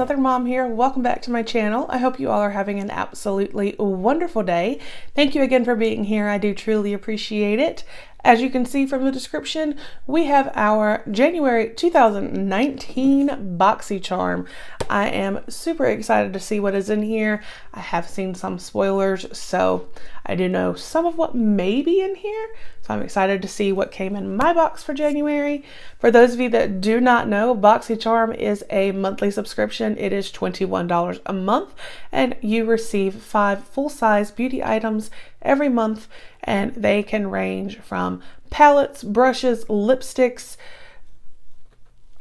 Southern Mom here. Welcome back to my channel. I hope you all are having an absolutely wonderful day. Thank you again for being here. I do truly appreciate it. As you can see from the description, we have our January 2019 BoxyCharm. I am super excited to see what is in here. I have seen some spoilers, so I do know some of what may be in here. So I'm excited to see what came in my box for January. For those of you that do not know, BoxyCharm is a monthly subscription. It is $21 a month, and you receive 5 full-size beauty items every month, and they can range from palettes, brushes, lipsticks.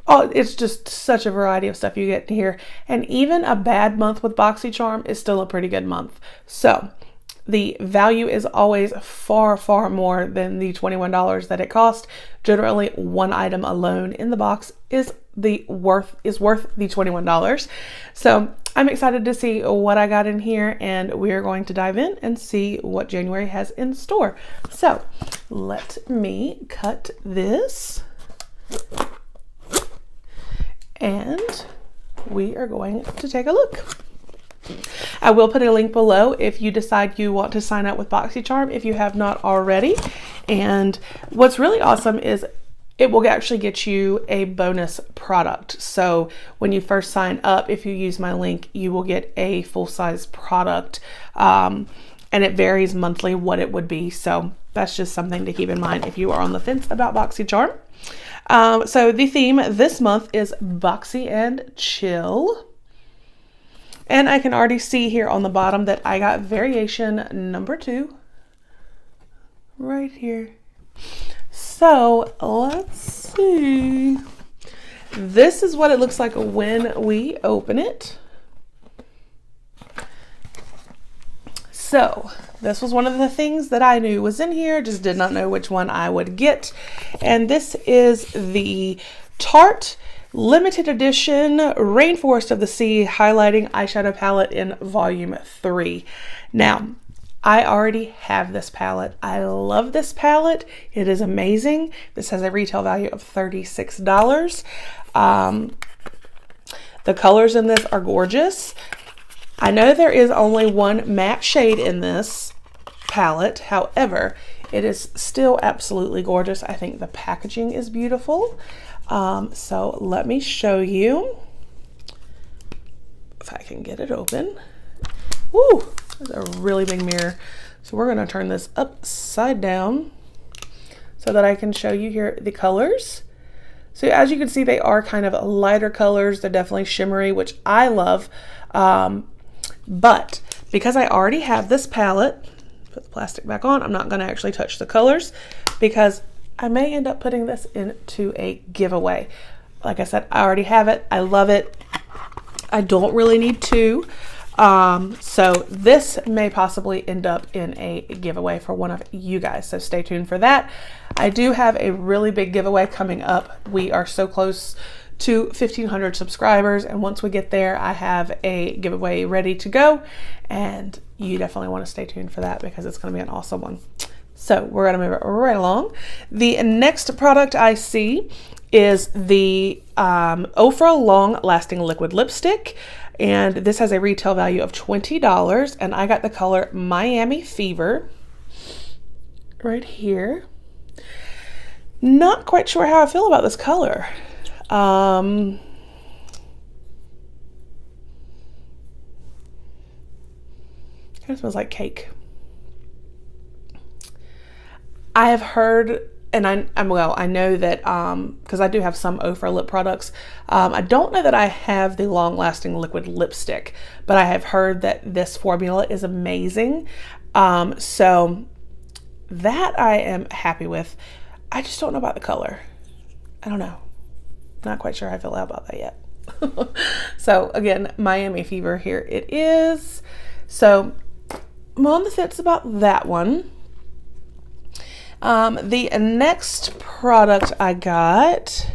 Oh, it's just such a variety of stuff you get here. And even a bad month with BoxyCharm is still a pretty good month. So the value is always far, far more than the $21 that it cost. Generally, one item alone in the box is worth the $21. So I'm excited to see what I got in here, and we're going to dive in and see what January has in store. So let me cut this, and we are going to take a look. I will put a link below if you decide you want to sign up with BoxyCharm if you have not already. And what's really awesome is it will actually get you a bonus product. So when you first sign up, if you use my link, you will get a full-size product. And it varies monthly what it would be. So that's just something to keep in mind if you are on the fence about BoxyCharm. So the theme this month is Boxy and Chill. And I can already see here on the bottom that I got variation number 2 right here. So let's see. This is what it looks like when we open it. So this was one of the things that I knew was in here, just did not know which one I would get. And this is the Tarte Limited Edition Rainforest of the Sea Highlighting Eyeshadow Palette in Volume 3. Now, I already have this palette. I love this palette. It is amazing. This has a retail value of $36. The colors in this are gorgeous. I know there is only one matte shade in this palette. However, it is still absolutely gorgeous. I think the packaging is beautiful. So let me show you if I can get it open. Woo, that's a really big mirror. So we're going to turn this upside down so that I can show you here the colors. So as you can see, they are kind of lighter colors. They're definitely shimmery, which I love. But because I already have this palette, put the plastic back on, I'm not going to actually touch the colors because I may end up putting this into a giveaway. Like I said, I already have it. I love it. I don't really need 2. So this may possibly end up in a giveaway for one of you guys. So stay tuned for that. I do have a really big giveaway coming up. We are so close to 1,500 subscribers. And once we get there, I have a giveaway ready to go. And you definitely want to stay tuned for that because it's going to be an awesome one. So we're going to move it right along. The next product I see is the Ofra Long Lasting Liquid Lipstick. And this has a retail value of $20. And I got the color Miami Fever right here. Not quite sure how I feel about this color. Kind of smells like cake. I have heard, and I know that, because I do have some Ofra lip products. I don't know that I have the long-lasting liquid lipstick, but I have heard that this formula is amazing. So that I am happy with. I just don't know about the color. I don't know. Not quite sure how I feel about that yet. So again, Miami Fever, here it is. So I'm on the fence about that one. The next product I got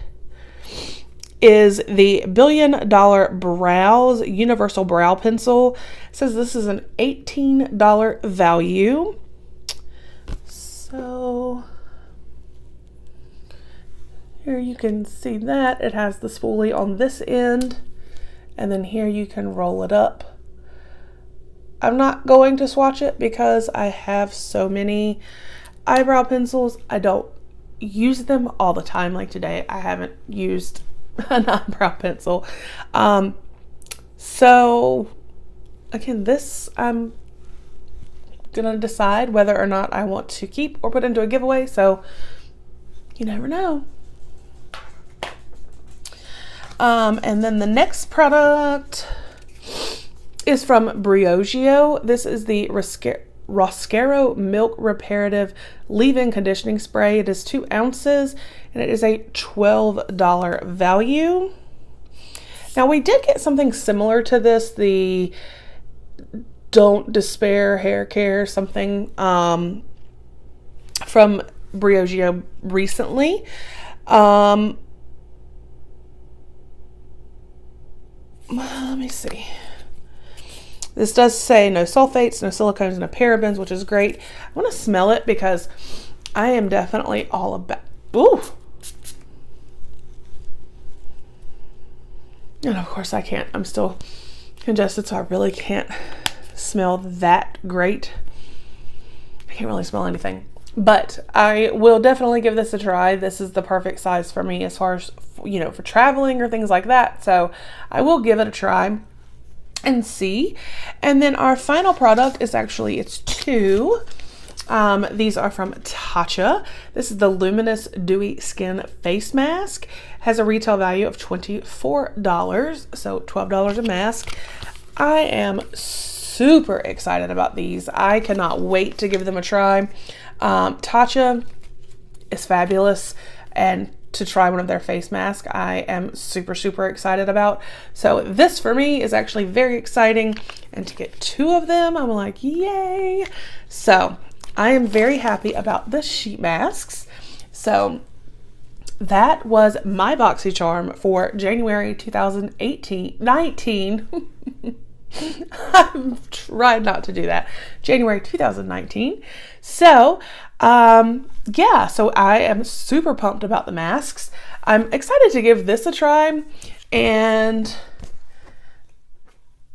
is the $1 Billion Brows Universal Brow Pencil. It says this is an $18 value. So here you can see that it has the spoolie on this end and then here you can roll it up. I'm not going to swatch it because I have so many eyebrow pencils. I don't use them all the time. Like today, I haven't used an eyebrow pencil. So again, this I'm gonna decide whether or not I want to keep or put into a giveaway. So you never know. And then the next product is from Briogeo. This is the Roscaro Milk Reparative Leave-In Conditioning Spray. It is 2 ounces and it is a $12 value. Now we did get something similar to this, the Don't Despair Hair Care something from Briogeo recently. Let me see. This does say no sulfates, no silicones, no parabens, which is great. I want to smell it because I am definitely all about, ooh. And of course I can't, I'm still congested, so I really can't smell that great. I can't really smell anything, but I will definitely give this a try. This is the perfect size for me as far as, you know, for traveling or things like that. So I will give it a try and see. And then our final product is actually, it's 2. These are from Tatcha. This is the Luminous Dewy Skin Face Mask. Has a retail value of $24, so $12 a mask. I am super excited about these. I cannot wait to give them a try. Tatcha is fabulous, and to try one of their face masks I am super excited about. So this for me is actually very exciting, and to get 2 of them I'm like, yay. So I am very happy about the sheet masks. So that was my BoxyCharm for January 2019. I've tried not to do that. January 2019. So yeah, so I am super pumped about the masks. I'm excited to give this a try, and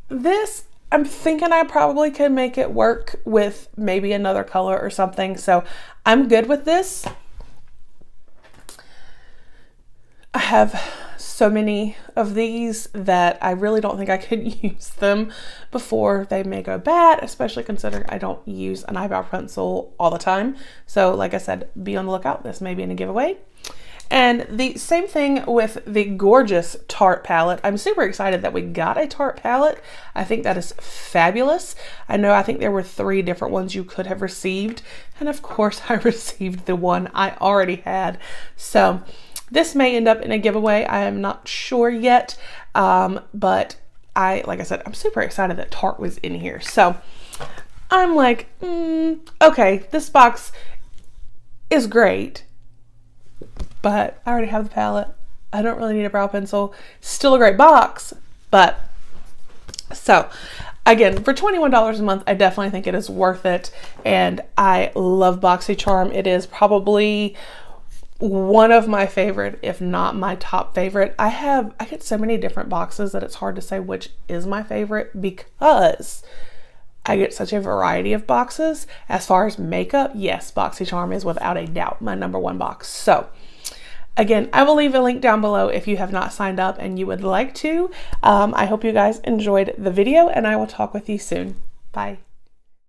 this, I'm thinking I probably could make it work with maybe another color or something. So I'm good with this. I have so many of these that I really don't think I could use them before they may go bad, especially considering I don't use an eyebrow pencil all the time. So like I said, be on the lookout. This may be in a giveaway. And the same thing with the gorgeous Tarte palette. I'm super excited that we got a Tarte palette. I think that is fabulous. I think there were 3 different ones you could have received. And of course I received the one I already had. So this may end up in a giveaway. I am not sure yet. But like I said, I'm super excited that Tarte was in here. So I'm like, okay, this box is great, but I already have the palette. I don't really need a brow pencil. Still a great box, but so again, for $21 a month, I definitely think it is worth it. And I love BoxyCharm. It is probably one of my favorite, if not my top favorite. I get so many different boxes that it's hard to say which is my favorite because I get such a variety of boxes. As far as makeup, yes, BoxyCharm is without a doubt my #1 box. So again, I will leave a link down below if you have not signed up and you would like to. I hope you guys enjoyed the video, and I will talk with you soon. Bye.